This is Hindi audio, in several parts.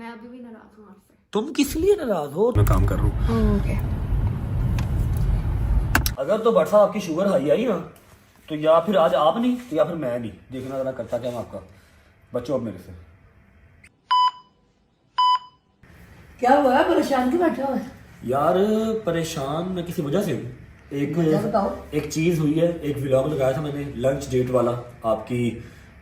मैं अभी भी नाराज हूँ आपसे। तुम किस लिए नाराज हो? मैं काम कर रहा हूँ। ओके। अगर तो भट्ट साहब आपकी शुगर हाई आई ना, तो या फिर आज आप नहीं तो या फिर मैं नहीं। देखना जरा करता क्या मैं आपका। बच्चों अब मेरे से। क्या हुआ है? परेशान क्यों बैठा हुआ है? यार परेशान मैं किसी वजह से हूँ। वजह बताओ। एक चीज हुई है। एक व्लॉग लगाया था मैंने लंच डेट वाला। आपकी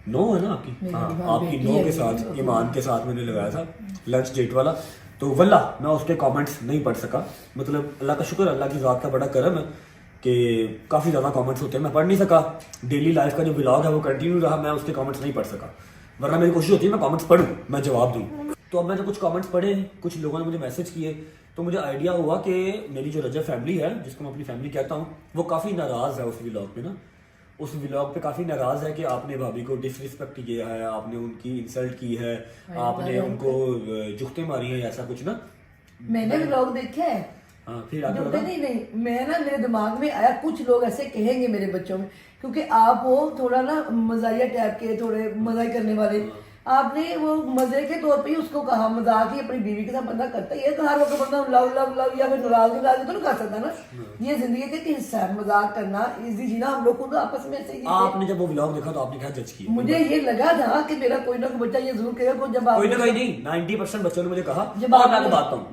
नो है ना आपकी? हाँ, आपकी नो के साथ, ईमान के साथ मैंने लगाया था लंच डेट वाला। तो वल्ला मैं उसके कमेंट्स नहीं पढ़ सका। मतलब अल्लाह का शुक्र, अल्लाह की ज़ात का बड़ा करम है कि काफ़ी ज़्यादा कमेंट्स होते हैं, मैं पढ़ नहीं सका। डेली लाइफ का जो व्लॉग है वो कंटिन्यू रहा, मैं उसके कमेंट्स नहीं पढ़ सका। वरना मेरी कोशिश होती है मैं कमेंट्स पढ़ूँ, मैं जवाब दूँ। तो अब मैंने कुछ कमेंट्स पढ़े, कुछ लोगों ने मुझे मैसेज किए, तो मुझे आइडिया हुआ कि मेरी जो रजब फैमिली है, जिसको मैं अपनी फैमिली कहता हूँ, वो काफ़ी नाराज़ है उस व्लॉग पे ना। उस व्लॉग पे काफ़ी नाराज़ है कि आपने भाभी को डिसरिस्पेक्ट किया है, आपने उनकी इंसल्ट की है, आपने उनको जुख्ते मारी हैं, ऐसा कुछ ना। मैंने व्लॉग देखे हैं। हाँ, फिर आगे जो बताओ। नहीं, मैं ना, मेरे दिमाग में आया कुछ लोग ऐसे कहेंगे मेरे बच्चों में, क्योंकि आप वो थोड़ा ना मजाहिया टाइप के, थोड़े मजाक करने वाले। आपने वो मजे के तौर पे ही उसको कहा, मजाक ही अपनी बीवी के साथ बंदा करता है। ये तो हर वक्त बंदा लव लव लव या फिर नाराज तो नहीं कर सकता ना। ये जिंदगी का एक हिस्सा है, मजाक करना, इजी जीना। हम लोग खुद आपस में ऐसे ही आपने जब वो व्लॉग देखा तो आपने क्या जज किया? मुझे ये लगा था कि मेरा कोई ना कोई बच्चा ये जरूर कहेगा को जब आप कोई ना कोई नहीं, 90% बच्चों ने मुझे कहा। जब और आप- मैं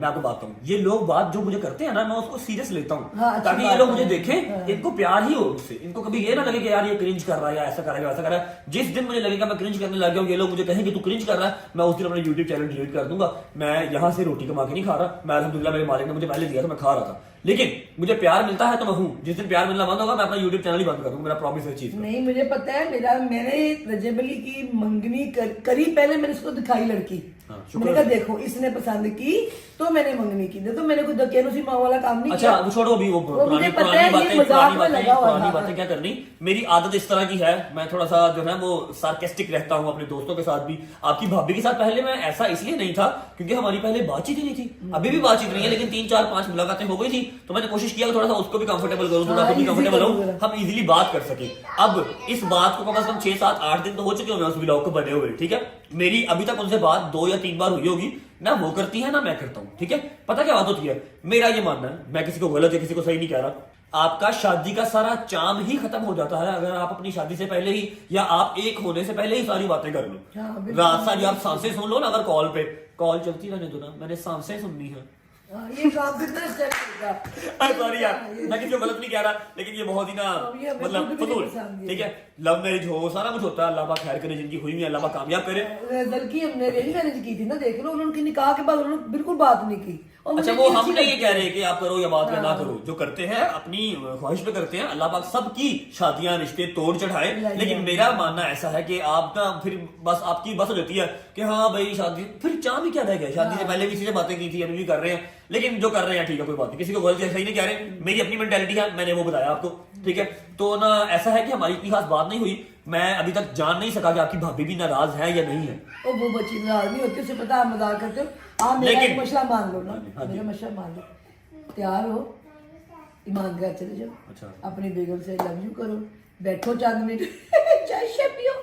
आपको बताता हूँ, ये लोग बात जो मुझे करते हैं ना, मैं उसको सीरियस लेता हूँ। हाँ, अच्छी ताकि ये बात लोग है। मुझे देखें, हाँ। इनको प्यार ही हो मुझसे, इनको कभी ये ना लगे कि यार ये क्रिंज कर रहा है या ऐसा कर रहा है वैसा कर रहा है। जिस दिन मुझे लगेगा मैं क्रिंज करने लग गया हूँ, ये लोग मुझे कहेंगे तू क्रिंज कर रहा है, मैं उस दिन अपना यूट्यूब चैनल डिलीट कर दूंगा। मैं यहाँ से रोटी कमा के नहीं खा रहा, मैं अल्हम्दुलिल्लाह मेरे मालिक ने मुझे पहले दिया था, मैं खा रहा था। लेकिन मुझे प्यार मिलता है तो मैं हूँ। जिस दिन प्यार मिलना बंद होगा मैं अपना यूट्यूब चैनल ही बंद कर दूंगा, मेरा प्रॉमिस है चीज। नहीं, मुझे पता है। मैंने रजब अली की मंगनी करी, पहले मैंने इसको दिखाई लड़की। हाँ, शुक्र मैंने कहा देखो इसने पसंद की तो मैंने मंगनी की। तो मैंने कोई दकेनुसी माँ वाला काम नहीं अच्छा किया। वो छोड़ो अभी, वो मुझे पता है ये मजाक में लगा हुआ पुरानी था। बातें क्या करनी। मेरी आदत इस तरह की है, मैं थोड़ा सा जो है वो सार्केस्टिक रहता हूँ अपने दोस्तों के साथ भी। आपकी भाभी के साथ पहले मैं ऐसा इसलिए नहीं था क्योंकि हमारी पहले बातचीत ही नहीं थी। अभी भी बातचीत नहीं है, लेकिन 3-4-5 मुलाकातें हो गई थी, तो मैंने कोशिश किया थोड़ा सा उसको भी कंफर्टेबल करूँ, थोड़ा खुद भी कंफर्टेबल हूँ, हम इजीली बात कर सके। अब इस बात को कम से कम 6-7-8 दिन तो हो चुके होंगे उस व्लॉग को बने हुए, ठीक है। मेरी अभी तक उनसे बात 2 या 3 बार हुई होगी, ना वो करती है ना मैं करता हूँ, ठीक है। पता क्या बात होती है, मेरा ये मानना है, मैं किसी को गलत या किसी को सही नहीं कह रहा, आपका शादी का सारा चाम ही खत्म हो जाता है अगर आप अपनी शादी से पहले ही या आप एक होने से पहले ही सारी बातें कर लो। हाँ, बिल्कुल। रात सारी आप सांसें सुन लो ना, अगर कॉल पे कॉल चलती रहने दो ना, मैंने सांसें सुननी है। ये काम कितना अच्छा लगेगा। सॉरी यार, मैं किसी को गलत नहीं कह रहा, लेकिन ये बहुत ही ना ये हमें मतलब खुद भी फजूल, पसंद है। ठीक है। लव मैरिज हो, सारा कुछ होता है, अल्लाह पाक खैर करे, जिनकी हुई है अल्लाह पाक कामयाब करे। बल्कि हमने अरेंज मैरिज की थी ना, देख लो। उन्होंने निकाह के बाद उन्होंने बिल्कुल बात नहीं की। और अच्छा मुझे वो ये हम अच्छी नहीं ये लगती कह है। रहे कि आप करो या बात या ना करो, जो करते हैं अपनी ख्वाहिश पे करते हैं, अल्लाह पाक सबकी शादियां रिश्ते तोड़ चढ़ाए। लेकिन मेरा मानना ऐसा है कि आप ना फिर बस आपकी बस हो जाती है कि हाँ भाई शादी, फिर चाह भी क्या रह गया, शादी से पहले किसी से बातें की थी, अभी भी कर रहे हैं, लेकिन जो कर रहे हैं ठीक है, कोई बात नहीं, किसी को गलत या सही नहीं कह रहे, मेरी अपनी मेंटेलिटी है, मैंने वो बताया आपको, ठीक है। तो ना ऐसा है कि हमारी इतनी खास बात नहीं हुई, मैं अभी तक जान नहीं सका कि आपकी भाभी भी नाराज है या नहीं है। ओ वो बच्ची नाराज नहीं होती, उसे पता आप मजाक करते हो। आप मेरा लेकिन- एक मसला मान लो ना, हाँ जी। मेरा मसला मान लो। तैयार हो, ईमान घर चले जाओ, अच्छा। अपनी बेगम से लव यू करो, बैठो चंद मिनट चाय शाय पियो,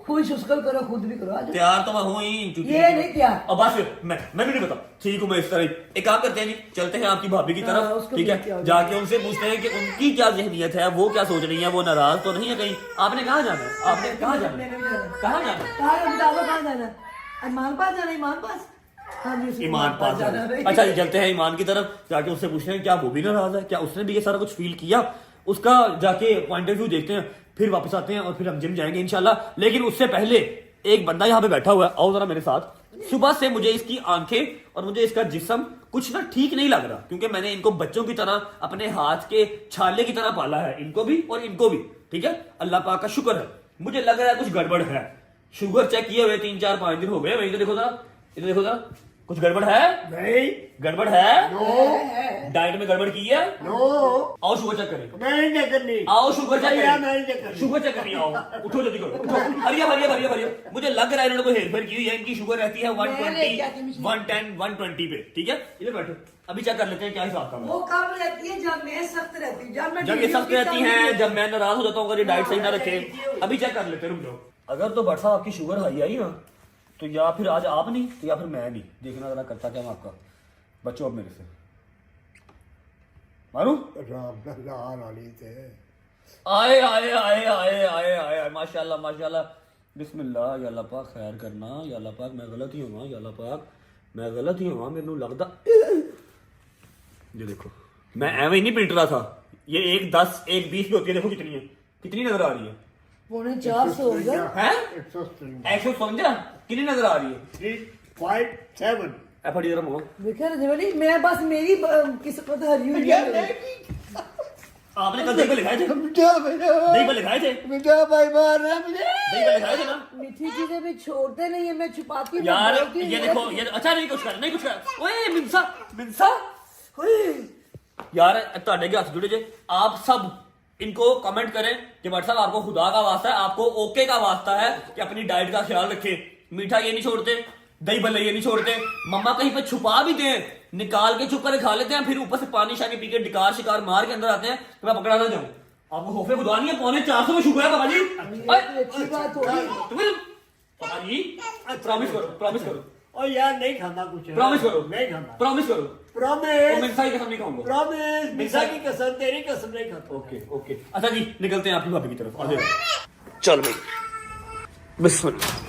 खुश उसको करो, खुद भी करो। आ जाओ। तैयार तो मैं हूँ ही, क्योंकि ये नहीं तैयार। अब बस मैं भी नहीं बता, ठीक हूँ मैं इस तरह। एक काम करते हैं जी, चलते हैं आपकी भाभी की हाँ, तरफ, उसको ठीक भी क्या है। हो जाके उनसे पूछते हैं कि उनकी क्या जहनियत है, वो क्या सोच रही है, वो नाराज तो नहीं है कहीं। आपने कहाँ जाना है? आपने कहाँ जाना है? मैंने भी जाना। कहाँ जाना है? कहाँ बताओ, कहाँ जाना? ईमान पास जाना, ईमान पास। हाँ जी, उसको ईमान पास जाना है। है। अच्छा जी, चलते हैं ईमान की तरफ, जाके उससे पूछते हैं क्या वो भी नाराज है, क्या उसने भी ये सारा कुछ फील किया, उसका जाके पॉइंट ऑफ व्यू देखते हैं, फिर वापस आते हैं और फिर हम जिम जाएंगे इंशाल्लाह। लेकिन उससे पहले एक बंदा यहाँ पे बैठा हुआ है, आओ जरा मेरे साथ। सुबह से मुझे इसकी आंखें और मुझे इसका जिस्म कुछ ना ठीक नहीं लग रहा, क्योंकि मैंने इनको बच्चों की तरह अपने हाथ के छाले की तरह पाला है, इनको भी और इनको भी, ठीक है। अल्लाह पाक का शुक्र है, मुझे लग रहा है कुछ गड़बड़ है। शुगर चेक किए हुए 3-4-5 दिन हो गए, वहीं तो देखो जरा, इधर देखो जरा, कुछ गड़बड़ है? नहीं, गड़बड़ है? है। डाइट में गड़बड़ की है? नो, आओ शुगर चेक करें, नहीं नहीं करनी। आओ शुगर चेक भैया, करें, नहीं करनी। शुगर चेक करनी, आओ उठो जल्दी करो, उठो। भरिया भरिया भरिया भरिया, मुझे लग रहा है इन्होंने कोई हेरफेर की हुई है, इनकी शुगर रहती है 120, 110, 120 पे, ठीक है। इधर बैठो, अभी चेक कर लेते हैं क्या हिसाब का है। वो कब रहती है जब मैं सख्त रहती हूँ, जब मैं जब ये सख्त रहती हैं, जब मैं नाराज हो जाता हूँ अगर ये डाइट सही ना रखे। अभी चेक कर लेते हैं, रुक जाओ। अगर तो भट्ट साहब आपकी शुगर हाई आई ना, तो तो या फिर आज आप नहीं तो या फिर मैं नहीं, देखना जरा करता क्या मैं आपका। बच्चों अब मेरे से मारूं। आए आए आए आए आए आए माशाल्लाह माशाल्लाह, बिस्मिल्लाह। या अल्लाह पाक खैर करना, या अल्लाह पाक मैं गलत ही हुआ, या अल्लाह पाक मैं गलत ही हुआ, मेनू लगता। ये देखो मैं एवं ही नहीं पिट रहा था, ये 1 10 1 20 की होती है, देखो कितनी है, कितनी नजर आ रही है? 450 होगा। हैं 155 कितनी नजर आ रही है? 357 एफडी जरा मोह देखा रजवाली, मैं बस मेरी किस्मत हरी हुई है। आपने कल दही पे लिखाए थे, दही पे लिखाए थे, भाई मार रहा है मुझे। दही पे लिखाए थे ना मीठी चीजें भी छोड़ते नहीं है, मैं छुपाती हूँ, यार। बोलती हूँ, ये देखो ये अच्छा नहीं कुछ कर, नहीं कुछ कर। ओए मिंसा मिंसा, ओए यार ਤੁਹਾਡੇ के हाथ जुड़े जे। आप सब इनको कमेंट करें कि भाई साहब आपको खुदा का वास्ता है, आपको ओके का वास्ता है कि अपनी डाइट का ख्याल रखें, मीठा ये नहीं छोड़ते, दही भल्ले ये नहीं छोड़ते, मम्मा कहीं पे छुपा भी दें, निकाल के चुप कर खा लेते हैं, फिर ऊपर से पानी शानी पी के डिकार शिकार मार के अंदर आते हैं तो मैं पकड़ा ना जाऊं। आपको खौफे खुदा नहीं है, 450 में शुक्र है बाबा जी। ये अच्छी बात होगी। तुम्हें बाबा जी प्रॉमिस करो, प्रॉमिस करो, और यार नहीं खाना कुछ, प्रॉमिस करो, नहीं खाना, प्रॉमिस करो। प्रॉमिस, मिर्सा की कसम नहीं खाऊंगा, प्रॉमिस, मिर्जा की कसम, तेरी कसम नहीं खाता। Okay okay. अच्छा जी निकलते हैं आपकी भाभी की तरफ, आ जाओ। चल भाई बिस्मिल्लाह।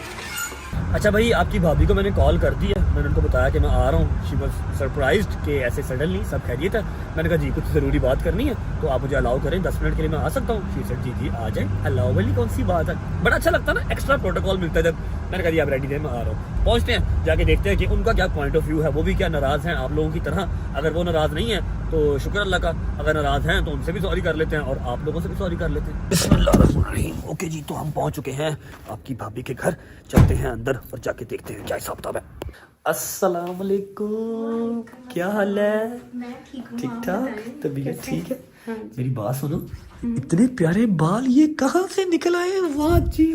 अच्छा भाई आपकी भाभी को मैंने कॉल कर दी है, मैंने उनको बताया कि मैं आ रहा हूँ। शी वॉज सरप्राइज्ड कि ऐसे सडनली सब खैरियत है। मैंने कहा जी कुछ ज़रूरी बात करनी है तो आप मुझे अलाउ करें, 10 मिनट के लिए मैं आ सकता हूँ। शी सेड जी जी आ जाए, अलाउ वाली कौन सी बात है। बड़ा अच्छा लगता है ना, एक्स्ट्रा प्रोटोकॉल मिलता है जब। मैंने कहा जी आप रेडी थे, मैं आ रहा हूँ। पहुँचते हैं, जाके देखते हैं कि उनका क्या पॉइंट ऑफ व्यू है, वो भी क्या नाराज़ हैं आप लोगों की तरह। अगर वो नाराज़ नहीं है तो शुक्र अल्लाह का, अगर नाराज़ हैं तो उनसे भी सॉरी कर लेते हैं और आप लोगों से भी सॉरी कर लेते हैं। बिस्मिल्लाहिर्रहमानिर्रहीम। ओके जी, तो हम पहुंच चुके हैं आपकी भाभी के घर, चलते हैं अंदर और जाके देखते हैं क्या हिसाब किताब है। अस्सलाम वालेकुम, क्या हाल है? मैं ठीक हूँ, ठीक आप ठाक, बताएं? तबीयत कैसे? ठीक है? हाँ जी। मेरी बात सुनो, इतने प्यारे बाल ये कहाँ से निकल आए? वाह जी,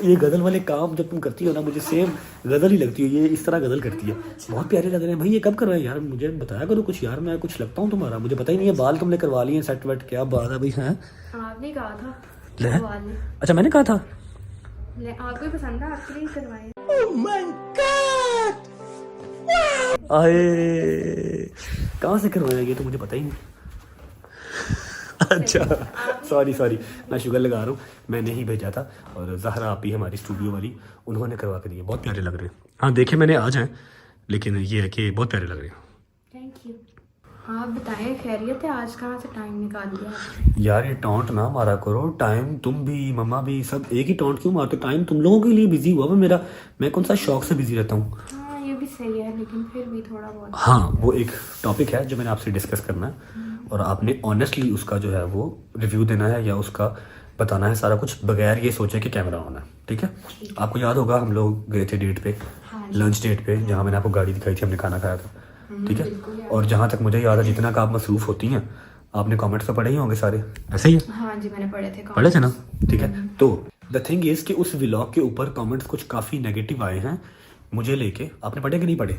ये गजल वाले काम जब तुम करती हो ना, मुझे सेम गजल ही लगती है, ये इस तरह गजल करती है, बहुत प्यारे लग रहे हैं भाई। ये कब करवाए यार, मुझे बताया करो कुछ यार, मैं कुछ लगता हूँ तुम्हारा, मुझे पता ही नहीं है। बाल तुमने करवा लिए सेट वेट, क्या बात है भाई? हैं आपने कहा था ले? करवाने। अच्छा मैंने कहा था, ले, आपको ही पसंद है, आपके लिए ही करवाए। आए कहाँ से करवाया ये तो मुझे पता ही नहीं। अच्छा सॉरी सॉरी, मैं शुगर लगा रहा हूँ, मैंने ही भेजा था। और जहरा आप ही हमारी स्टूडियो वाली, उन्होंने करवा के दिए, बहुत प्यारे लग रहे हैं। हाँ देखे मैंने आ जाए, लेकिन ये है कि बहुत प्यारे लग रहे हैं। Thank you. आप बताएं खैरियत है? आज कहाँ से टाइम निकाल दिया आपने? यार ये टॉन्ट ना मारा करो, टाइम तुम भी मम्मा भी सब एक ही टॉन्ट क्यों मारते? टाइम तुम लोगों के लिए बिजी हुआ मैं, मेरा मैं कौन सा शौक से बिजी रहता हूँ। हाँ ये भी सही है, लेकिन फिर भी थोड़ा बहुत। हाँ वो एक टॉपिक है जो मैंने आपसे डिस्कस करना है, और आपने ऑनेस्टली उसका जो है वो रिव्यू देना है या उसका बताना है सारा कुछ, बगैर ये सोचे कि कैमरा ऑन है। ठीक है? आपको याद होगा हम लोग गए थे डेट पे, लंच डेट पे, जहाँ मैंने आपको गाड़ी दिखाई थी, हमने खाना खाया था। ठीक है? और जहाँ तक मुझे याद है, जितना का आप मसरूफ होती हैं, आपने कमेंट्स तो पढ़े ही होंगे सारे, ऐसे ही है? हाँ जी मैंने पढ़े थे। पढ़े थे ना? ठीक है। तो द थिंग इज कि उस व्लॉग के ऊपर कमेंट्स कुछ काफ़ी नेगेटिव आए हैं मुझे लेके। आपने पढ़े कि नहीं पढ़े?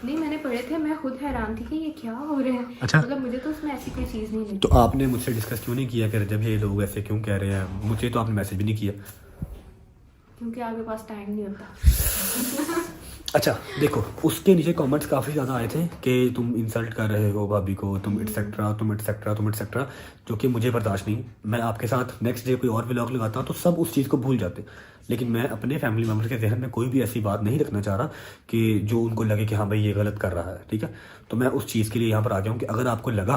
नहीं मैंने पढ़े थे, मैं खुद हैरान थी कि ये क्या हो रहा है। अच्छा। मतलब मुझे तो उसमें ऐसी कोई चीज़ नहीं लगी। तो आपने मुझसे डिस्कस क्यों नहीं किया कि जब ये लोग ऐसे क्यों कह रहे हैं? मुझे तो आपने मैसेज भी नहीं किया। क्योंकि आपके पास टाइम नहीं होता। अच्छा देखो, उसके नीचे कमेंट्स काफ़ी ज़्यादा आए थे कि तुम इंसल्ट कर रहे हो भाभी को, तुम एटसेट्रा तुम एटसेट्रा तुम एटसेट्रा, जो कि मुझे बर्दाश्त नहीं। मैं आपके साथ नेक्स्ट डे कोई और व्लॉग लगाता हूँ तो सब उस चीज़ को भूल जाते, लेकिन मैं अपने फैमिली मेम्बर के जहन में कोई भी ऐसी बात नहीं रखना चाह रहा कि जो उनको लगे कि हाँ भाई ये गलत कर रहा है। ठीक है? तो मैं उस चीज़ के लिए यहाँ पर आ गया हूँ कि अगर आपको लगा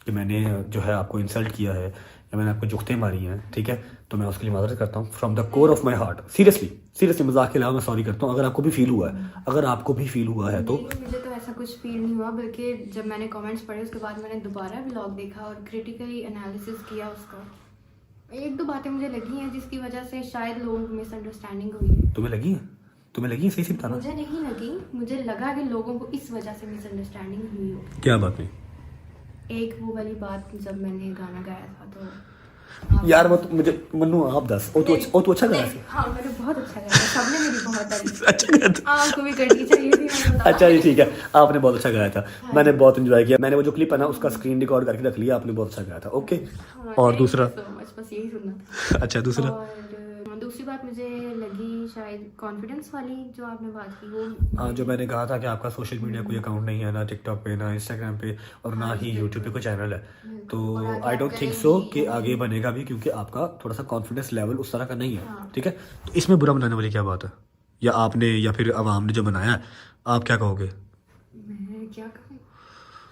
कि मैंने जो है आपको इंसल्ट किया है या मैंने आपको जुख्ते मारी हैं, ठीक है, तो मैं उसके लिए माजरत करता हूँ from the core of my heart. Seriously मजाक के अलावा मैं सॉरी करता हूँ अगर आपको भी फील हुआ है। अगर आपको भी फील हुआ है तो नहीं, मुझे तो ऐसा कुछ फील नहीं हुआ, बल्कि जब मैंने कमेंट्स पढ़े उसके बाद मैंने दोबारा व्लॉग देखा और क्रिटिकली एनालिसिस किया उसका। एक दो बातें मुझे लगी हैं जिसकी वजह से शायद लोगों को मिसअंडरस्टैंडिंग हुई है। तुम्हें लगी है? तुम्हें लगी है? सही से बताना। मुझे नहीं लगी, मुझे लगा कि लोगों को इस वजह से मिसअंडरस्टैंडिंग हुई हो। क्या बात नहीं? एक वो वाली बात जब मैंने गाना गाया था तो यार वो तो मुझे मन्नू आप दस, ओ तू अच्छा गाया था। हाँ मैंने बहुत अच्छा गाया था, सबने मेरी बहुत तारीफ की। अच्छा गाया था। आपको भी करनी चाहिए थी, मैंने बताया। अच्छा जी ठीक है, आपने बहुत अच्छा गाया था, मैंने बहुत एंजॉय किया। मैंने वो जो क्लिप है ना उसका स्क्रीन रिकॉर्ड करके रख लिया, आपने बहुत अच्छा गाया था। ओके। हाँ, और thank you दूसरा? so much, बस यही सुनना था। अच्छा दूसरा? और दूसरी बात मुझे लगी शायद कॉन्फिडेंस वाली जो आपने बात की वो। हाँ, जो मैंने कहा था कि आपका सोशल मीडिया कोई अकाउंट नहीं है, ना टिकटॉक पे, ना इंस्टाग्राम पे, और ना ही यूट्यूब पे कोई चैनल है, तो आई डोंट थिंक सो कि आगे बनेगा भी, क्योंकि आपका थोड़ा सा कॉन्फिडेंस लेवल उस तरह का नहीं है। ठीक है, तो इसमें बुरा बनाने वाली क्या बात है? या आपने या फिर आवाम ने जो बनाया है, आप क्या कहोगे? मैं क्या कहूँ,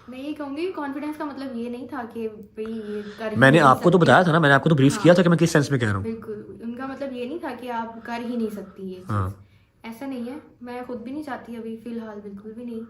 मैं ये कहूँगी कॉन्फिडेंस का मतलब ये नहीं था कि भाई ये कर ही मैंने नहीं आपको तो सकती। बताया था ना, मैंने आपको तो ब्रीफ किया था कि मैं किस सेंस में कह रहा हूँ। बिल्कुल, उनका मतलब ये नहीं था कि आप कर ही नहीं सकती ये चीज़। हाँ। ऐसा नहीं है, मैं खुद भी नहीं चाहती अभी फिलहाल, बिल्कुल भी नहीं।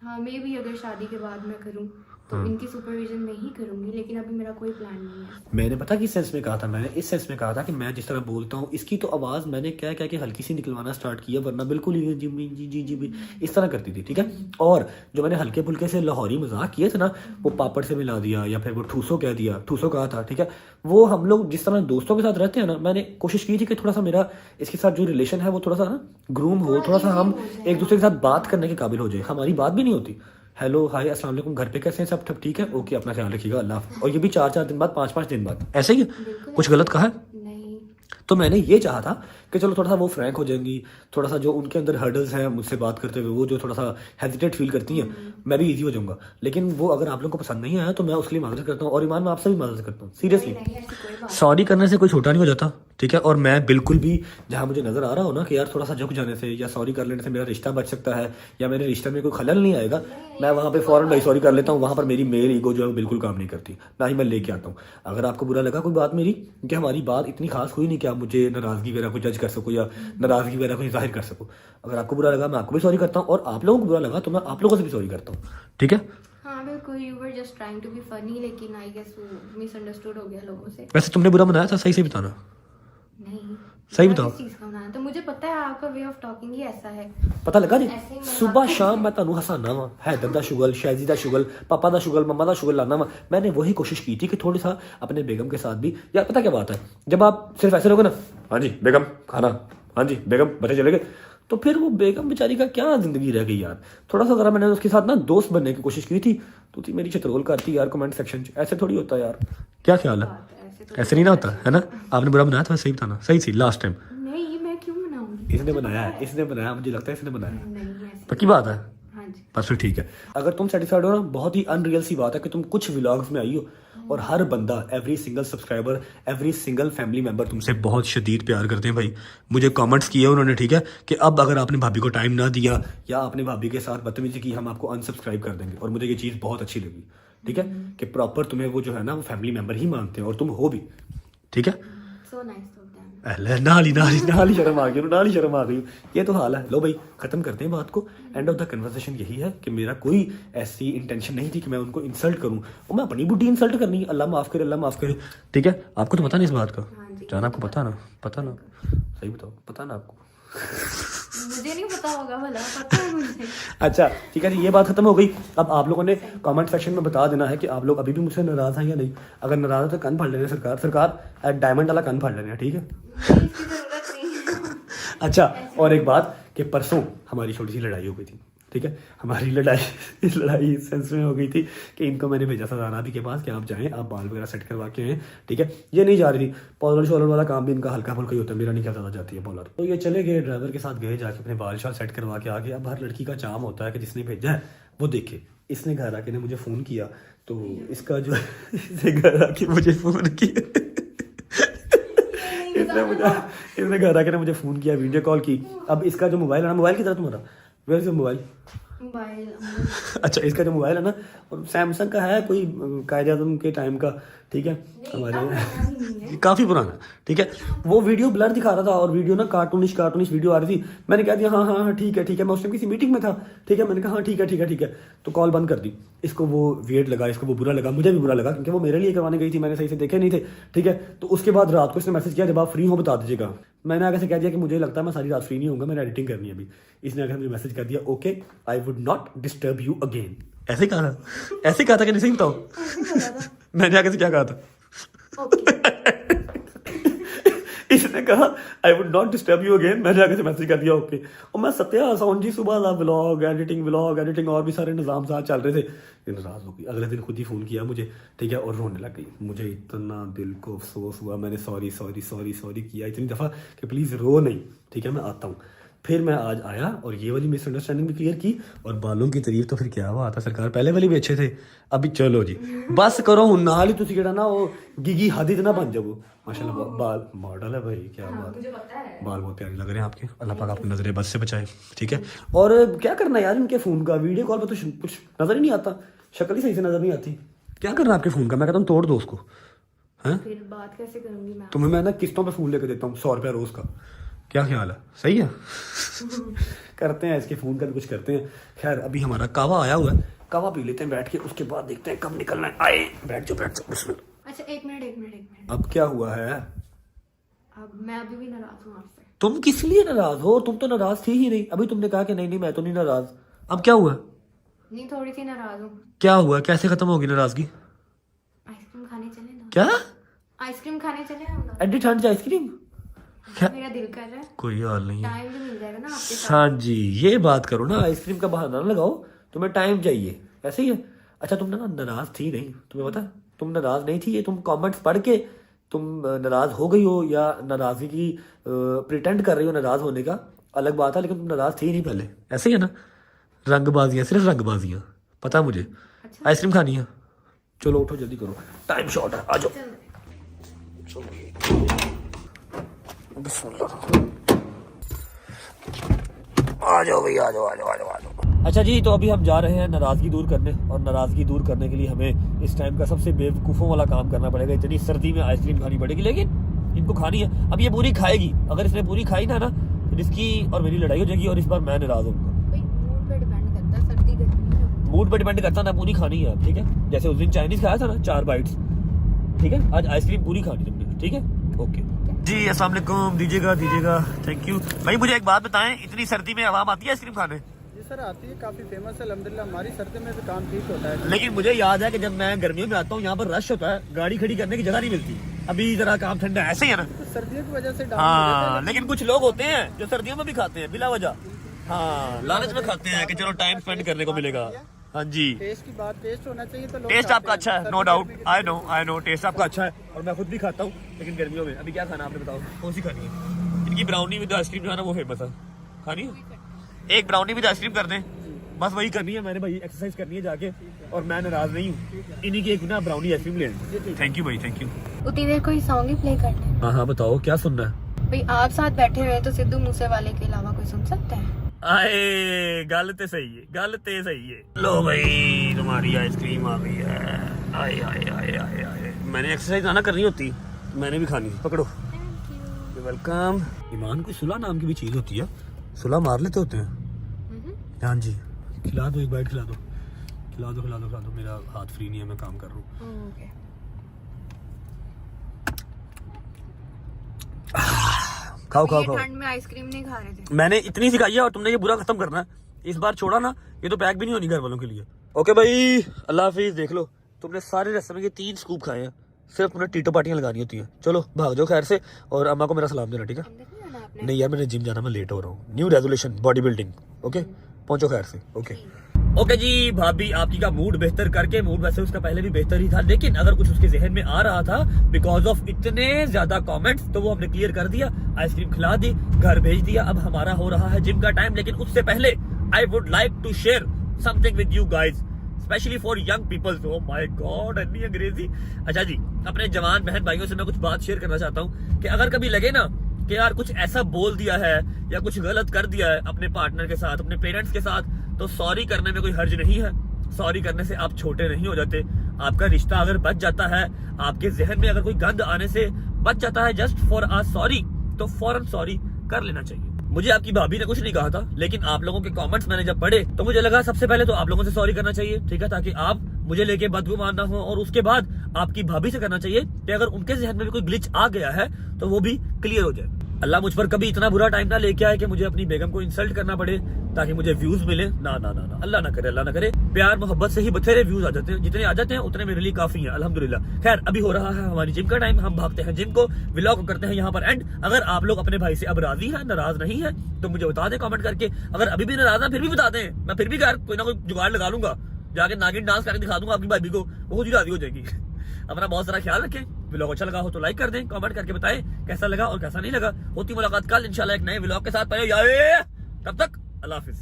हाँ, मैं भी अगर शादी के बाद मैं करूँ तो इनकी सुपरविजन में ही करूँगी, लेकिन अभी मेरा कोई प्लान नहीं है। मैंने पता किस सेंस में कहा था? मैंने इस सेंस में कहा था कि मैं जिस तरह बोलता हूँ, इसकी तो आवाज़ मैंने क्या क्या कि हल्की सी निकलवाना स्टार्ट किया, वरना बिल्कुल ही जी जी जी जी जी भी इस तरह करती थी। ठीक है, और जो मैंने हल्के फुल्के से लाहौरी मजाक किए थे ना, वो पापड़ से मिला दिया या फिर वो ठूसो कह दिया, ठूसो कहा था। ठीक है, वो हम लोग जिस तरह दोस्तों के साथ रहते हैं ना, मैंने कोशिश की थी कि थोड़ा सा मेरा इसके साथ जो रिलेशन है वो थोड़ा सा ना ग्रूम हो, थोड़ा सा हम एक दूसरे के साथ बात करने के काबिल हो जाए। हमारी बात भी नहीं होती, हेलो हाय अस्सलाम वालेकुम, घर पे कैसे हैं सब, ठीक है, ओके, अपना ख्याल रखिएगा, अल्लाह हाफ़िज़। और ये भी 4-4 दिन बाद, 5-5 दिन बाद, ऐसे ही कुछ गलत कहा है? नहीं, तो मैंने ये चाहा था कि चलो थोड़ा सा वो फ्रैंक हो जाएंगी, थोड़ा सा जो उनके अंदर हर्डल्स हैं मुझसे बात करते हुए, वो जो थोड़ा सा हेजिटेट फील करती हैं, मैं भी इजी हो जाऊंगा। लेकिन वो अगर आप लोगों को पसंद नहीं आया तो मैं उसके लिए माजरत करता हूँ, और ईमान मैं आपसे भी माजरत करता हूँ, सीरियसली। नहीं ऐसी कोई बात सॉरी करने से कोई छोटा नहीं हो जाता। ठीक है, और मैं बिल्कुल भी जहाँ मुझे नजर आ रहा हो ना कि यार थोड़ा सा झुक जाने से या सॉरी कर लेने से मेरा रिश्ता बच सकता है या मेरे रिश्ते में कोई खलल नहीं आएगा, मैं वहाँ पे फौरन भाई सॉरी कर लेता हूँ। वहाँ पर मेरी मेल ईगो जो है वो बिल्कुल काम नहीं करती, ना ही मैं लेके आता हूँ। अगर आपको बुरा लगा कोई बात मेरी, कि हमारी बात इतनी खास हुई नहीं कि आप मुझे नाराजगी वगैरह को जज कर सको या नाराजगी वगैरह को जाहिर कर सको, अगर आपको बुरा लगा मैं आपको भी सॉरी करता हूँ, और आप लोगों को बुरा लगा तो मैं आप लोगों से भी सॉरी करता हूँ। ठीक है, हाँ बिल्कुल, you were just trying to be funny, लेकिन आई गेस वो मिसअंडरस्टूड हो गया लोगों से। वैसे तुमने बुरा मनाया था, सही से बताना, नहीं सही मैं बताओ। किस चीज़ का बनाना, तो मुझे पता है आपका वे ऑफ टॉकिंग ही ऐसा है। पता लगा जी, ऐसे ही मैं सुबह आपको- शाम मैं ਤੁਹਾਨੂੰ हसाना वा, हैदर दा शुगल, शायजी दा शुगल, पापा दा शुगल, मम्मा दा शुगल लाना वा। मैंने वही कोशिश की थी कि थोड़ी सा अपने बेगम के साथ भी, यार पता क्या बात है, जब आप सिर्फ ऐसे रहोगे ना, हाँ जी बेगम खाना, हाँ जी बेगम बच्चे चले गए, तो फिर वो बेगम बेचारी का क्या जिंदगी रह गई यार। थोड़ा सा जरा मैंने उसके साथ ना दोस्त बनने की कोशिश की थी, तो थी मेरी चतरोल करती यार कमेंट सेक्शन, ऐसे थोड़ी होता यार, क्या ख्याल है? ऐसे नहीं ना होता है ना? आपने बुरा बनाया था, सही बताना, सही थी लास्ट टाइम। नहीं, मैं क्यों बनाऊंगी? इसने बनाया है, इसने बनाया, मुझे लगता है इसने बनाया है, नहीं ऐसे, पक्की बात है। हाँ जी। बस फिर ठीक है, अगर तुम सेटिस्फाइड हो ना, बहुत ही अनरियल सी बात है कि तुम कुछ व्लॉग्स में आई हो और हर बंदा, every single subscriber, every single family member तुमसे बहुत शदीद प्यार करते हैं भाई। मुझे कमेंट्स किए उन्होंने, ठीक है, कि अब अगर आपने भाभी को टाइम ना दिया या आपने भाभी के साथ बदतमीजी की, हम आपको अनसब्सक्राइब कर देंगे। और मुझे ये चीज़ बहुत अच्छी लगी, ठीक है, कि प्रॉपर तुम्हें वो जो है ना वो फैमिली मेंबर ही मानते हैं, और तुम हो भी, ठीक है। So nice of them. अरे नाली नाली नाली शर्म आ गई, नाली शर्म आ गई, ये तो हाल है। लो भाई खत्म करते हैं बात को, एंड ऑफ द कन्वर्सेशन यही है कि मेरा कोई ऐसी इंटेंशन नहीं थी कि मैं उनको इंसल्ट करूं, और मैं अपनी बुढ़ी इंसल्ट करनी है, अल्लाह माफ करे, अल्लाह माफ करे। ठीक है, आपको तो पता नहीं इस बात का, जान आपको पता ना, पता ना, सही बताओ, पता ना आपको? मुझे नहीं पता होगा, भला पता है मुझे। अच्छा ठीक है जी, ये बात खत्म हो गई। अब आप लोगों ने कमेंट सेक्शन में बता देना है कि आप लोग अभी भी मुझसे नाराज हैं या नहीं। अगर नाराज है तो कन फाड़ लेने सरकार डायमंड वाला कन फाड़ लेना, ठीक है। नहीं, इसकी जरूरत नहीं है। अच्छा, और एक बात कि परसों हमारी छोटी सी लड़ाई हो गई थी, ठीक है, हमारी लड़ाई इस सेंस में हो गई थी कि इनको मैंने भेजा था राना भी के पास कि आप जाएं, आप बाल वगैरह सेट करवा के आएँ, ठीक है। ये नहीं जा रही थी, पॉलर शॉलर वाला काम भी इनका हल्का फुल्का ही होता है, मेरा नहीं क्या ज़्यादा जाती है पॉलर। तो ये चले गए, ड्राइवर के साथ गए, जाके अपने बाल शाल सेट करवा के आ गए। अब हर लड़की का चाम होता है कि जिसने भेजा है वो देखे। इसने घर आके ने मुझे फ़ोन किया, तो इसका जो इसने घर आके मुझे फ़ोन किया इसने घर आके ने मुझे फ़ोन किया, वीडियो कॉल की। अब इसका जो मोबाइल है ना, मोबाइल किधर तुम्हारा, where is your mobile? Mobile अच्छा, इसका जो मोबाइल है ना सैमसंग का है, कोई कायदे आज़म के टाइम का, ठीक है, हमारे काफ़ी पुराना, ठीक है। वो वीडियो ब्लर दिखा रहा था और वीडियो ना कार्टूनिश वीडियो आ रही थी। मैंने कह दिया हाँ हाँ हाँ ठीक है, मैं उस टाइम किसी मीटिंग में था, ठीक है। मैंने कहा हाँ ठीक है, तो कॉल बंद कर दी। इसको वो वियर्ड लगा, इसको वो बुरा लगा, मुझे भी बुरा लगा, क्योंकि वो मेरे लिए करवाने गई थी, मैंने सही से देखे नहीं थे, ठीक है। तो उसके बाद रात को इसने मैसेज किया, जब आप फ्री हो बता दीजिएगा। मैंने आगे से कह दिया कि मुझे लगता है मैं सारी रात फ्री नहीं होऊंगा, मैंने एडिटिंग करनी है अभी। इसने आगे मुझे मैसेज कर दिया, okay I would not disturb you again. ऐसे कहा था कि नहीं, सही बताओ मैंने आगे से क्या कहा था? मैंने कहा I would not disturb you again, मैंने आगे से मैसेज कर दिया ओके। और मैं सत्या साउंड जी सुबह व्लॉग एडिटिंग और भी सारे निज़ाम साथ चल रहे थे, नाराज़ हो गई। अगले दिन खुद ही फ़ोन किया मुझे, ठीक है, और रोने लग गई। मुझे इतना दिल को अफसोस हुआ, मैंने सॉरी किया इतनी दफ़ा कि प्लीज़ रो नहीं, ठीक है, मैं आता हूँ। फिर मैं आज आया और ये वाली मिसअंडरस्टैंडिंग भी क्लियर की। और बालों की तारीफ तो फिर क्या हुआ था सरकार, पहले वाले भी अच्छे थे। अभी चलो जी बस करो हूँ नाल ही तुसी ना वो गिगी हादिद ना बन जाओ। माशाल्लाह बाल मॉडल है भाई, क्या बात है, बाल बहुत प्यारे लग रहे हैं आपके। अल्लाह पाक आपकी नजरें बस से बचाए, ठीक है। और क्या करना यार इनके फ़ोन का, वीडियो कॉल पर तो कुछ नज़र ही नहीं आता, शक्ल ही सही से नज़र नहीं आती। क्या करना आपके फ़ोन का, मैं कहता हूँ तोड़ दो उसको, हैं। फिर बात कैसे करूंगी मैं? तुम्हें मैं ना किस्तों पे फ़ोन लेकर देता हूँ 100 रुपया रोज़ का, क्या ख्याल है, सही है? करते हैं इसके फ़ोन का भी कुछ करते हैं। खैर अभी हमारा कावा आया हुआ है, कावा पी लेते हैं बैठ के, उसके बाद देखते हैं कब निकलना है। आए बैठ जाओ बिस्मिल्लाह। अच्छा एक मिनट। अब क्या हुआ है? अब मैं अभी भी नाराज हूँ आपसे। तुम किस लिए नाराज हो? तुम तो नाराज थी ही नहीं, अभी तुमने कहा कि नहीं मैं तो नहीं नाराज। अब क्या हुआ? नहीं थोड़ी सी नाराज हूँ। क्या हुआ, कैसे खत्म होगी नाराजगी? आइसक्रीम खाने चले ना। क्या आइसक्रीम खाने चले ना? एडी ठंड से आइसक्रीम? मेरा दिल कर रहा है। कोई हाल नहीं है। टाइम भी मिल जाएगा ना आपके साथ। हाँ जी ये बात करो ना, आइसक्रीम का बहाना ना लगाओ, तुम्हें टाइम चाहिए, ऐसे ही है। अच्छा तुम ना नाराज थी नहीं, तुम्हें पता तुम नाराज नहीं थी, ये तुम कमेंट्स पढ़ के तुम नाराज हो गई हो या नाराजगी की प्रिटेंड कर रही हो नाराज होने का अलग बात है, लेकिन तुम नाराज थी नहीं पहले, ऐसे ही है ना। रंगबाजियां, सिर्फ रंगबाजियां, पता मुझे। अच्छा। आइसक्रीम खानी है, चलो उठो जल्दी करो, टाइम शॉर्ट है, आ जाओ। आ जाओ भाई, आ जाओ। अच्छा जी तो अभी हम जा रहे हैं नाराजगी दूर करने, और नाराजगी दूर करने के लिए हमें इस टाइम का सबसे बेवकूफ़ों वाला काम करना पड़ेगा। इतनी सर्दी में आइसक्रीम खानी पड़ेगी, लेकिन इनको खानी है। अब ये पूरी खाएगी, अगर इसने पूरी खाई ना फिर इसकी और मेरी लड़ाई हो जाएगी, और इस बार मैं नाराज होऊंगा। मूड पे डिपेंड करता है, सर्दी गर्मी मूड पे डिपेंड करता है ना, पूरी खानी है, ठीक है। जैसे उस दिन चाइनीज खाया था ना 4 बाइट्स, ठीक है, आज आइसक्रीम पूरी खानी तुमने, ठीक है, ओके जी। अस्सलाम वालेकुम, दीजिएगा, थैंक यू भाई। मुझे एक बात बताएं, इतनी सर्दी में आवाम आती है आइसक्रीम खाने? जी सर आती है, काफी फेमस है अल्हम्दुलिल्लाह, हमारी सर्दी में भी काम ठीक होता है। लेकिन मुझे याद है कि जब मैं गर्मियों में आता हूँ यहाँ पर रश होता है, गाड़ी खड़ी करने की जगह नहीं मिलती। अभी जरा काम ठंडा है, ऐसे ही है ना। तो सर्दियों की वजह से हाँ लेकिन कुछ लोग होते हैं जो सर्दियों में भी खाते हैं बिला वजह, हाँ लालच में खाते हैं कि चलो टाइम स्पेंड करने को मिलेगा। हाँ जी टेस्ट की बात, टेस्ट होना चाहिए तो लोग टेस्ट खाते आपका हैं। अच्छा है, no doubt, I know taste आपका अच्छा है, और मैं खुद भी खाता हूँ। लेकिन गर्मियों में अभी क्या खाना आपने बताओ, कौन सी खानी है? इनकी ब्राउनी विद आइसक्रीम जो है ना वो फेमस है, खानी है? एक ब्राउनी विद आइसक्रीम कर दें, बस वही करनी है मैंने भाई, एक्सरसाइज करनी है जाके, और मैं नाराज नहीं हूँ। इन्हीं की एक ना ब्राउनी आइसक्रीम ले। थैंक यू भाई, थैंक यू। उतनी देर कोई सॉन्ग ही प्ले करना है। हाँ बताओ क्या सुनना है? भाई आप साथ बैठे हुए हैं तो सिद्धू मूसेवाले के अलावा कोई सुन सकता है? आए गल ते सही है। लो भाई तुम्हारी आइसक्रीम आ गई है। आए मैंने एक्सरसाइज ना करनी होती, मैंने भी खानी थी, पकड़ो। वेलकम। ईमान कोई सुलह नाम की भी चीज होती है, सुलह मार लेते होते हैं। हाँ जी खिला दो, एक बाइट खिला दो, मेरा हाथ फ्री नहीं है, मैं काम कर रहा हूँ। ओके। खाओ ठंड में आइसक्रीम नहीं खा रहे थे। मैंने इतनी सिखाई है और तुमने ये बुरा खत्म करना है। इस बार छोड़ा ना, ये तो पैक भी नहीं होनी घर वालों के लिए। ओके भाई अल्लाह हाफिज। देख लो तुमने सारे रेस्टोरेंट के 3 स्कूप खाए हैं, सिर्फ तुमने टीटो पार्टियां लगानी होती हैं। चलो भाग जाओ खैर से, और अम्मा को मेरा सलाम देना, ठीक है? नहीं यार मैंने जिम जाना, मैं लेट हो रहा हूँ। New resolution body building, okay पहुंचो खैर से। ओके जी भाभी आपकी का मूड बेहतर करके, मूड वैसे उसका पहले भी बेहतर ही था, लेकिन अगर कुछ उसके जहन में आ रहा था बिकॉज ऑफ इतने ज्यादा कमेंट्स, तो वो हमने क्लियर कर दिया, आइसक्रीम खिला दी, घर भेज दिया। अब हमारा हो रहा है जिम का टाइम, लेकिन उससे पहले I would like to share something with you guys, specially for young peoples. Oh my god इतनी अंग्रेजी। अच्छा जी अपने जवान बहन भाइयों से मैं कुछ बात शेयर करना चाहता हूँ कि अगर कभी लगे ना कि यार कुछ ऐसा बोल दिया है या कुछ गलत कर दिया है अपने पार्टनर के साथ, अपने पेरेंट्स के साथ, तो सॉरी करने में कोई हर्ज नहीं है। सॉरी करने से आप छोटे नहीं हो जाते। आपका रिश्ता अगर बच जाता है, आपके जहन में अगर कोई गंद आने से बच जाता है जस्ट फॉर आ सॉरी, तो फौरन सॉरी कर लेना चाहिए। मुझे आपकी भाभी ने कुछ नहीं कहा था, लेकिन आप लोगों के कमेंट्स मैंने जब पढ़े तो मुझे लगा सबसे पहले तो आप लोगों से सॉरी करना चाहिए, ठीक है, ताकि आप मुझे लेके बदगुमान ना हो, और उसके बाद आपकी भाभी से करना चाहिए कि अगर उनके जहन में भी कोई ग्लिच आ गया है तो वो भी क्लियर हो जाए। अल्लाह मुझ पर कभी इतना बुरा टाइम ना लेके आए कि मुझे अपनी बेगम को इंसल्ट करना पड़े ताकि मुझे व्यूज मिले। ना ना ना ना, अल्लाह ना करे, अल्लाह ना करे। प्यार मोहब्बत से ही बथेरे व्यूज आ जाते हैं, जितने आ जाते हैं उतने मेरे लिए काफी हैं अल्हम्दुलिल्लाह। खैर अभी हो रहा है हमारी जिम का टाइम, हम भागते हैं जिम को, व्लॉग करते हैं यहाँ पर एंड। अगर आप लोग अपने भाई से अब राजी हैं, नाराज नहीं है, तो मुझे बता दें कमेंट करके। अगर अभी भी नाराज है फिर भी बता दें, मैं फिर भी यार कोई ना कोई जुगाड़ लगा लूंगा, जाके नागिन डांस करके दिखा दूंगा आपकी भाभी को, वो खुद ही राजी हो जाएगी। अपना बहुत सारा ख्याल रखें। व्लॉग अच्छा लगा हो तो लाइक कर दें, कमेंट करके बताएं कैसा लगा और कैसा नहीं लगा। होती मुलाकात कल इंशाल्लाह एक नए व्लॉग के साथ। तब तक अल्लाह हाफिज।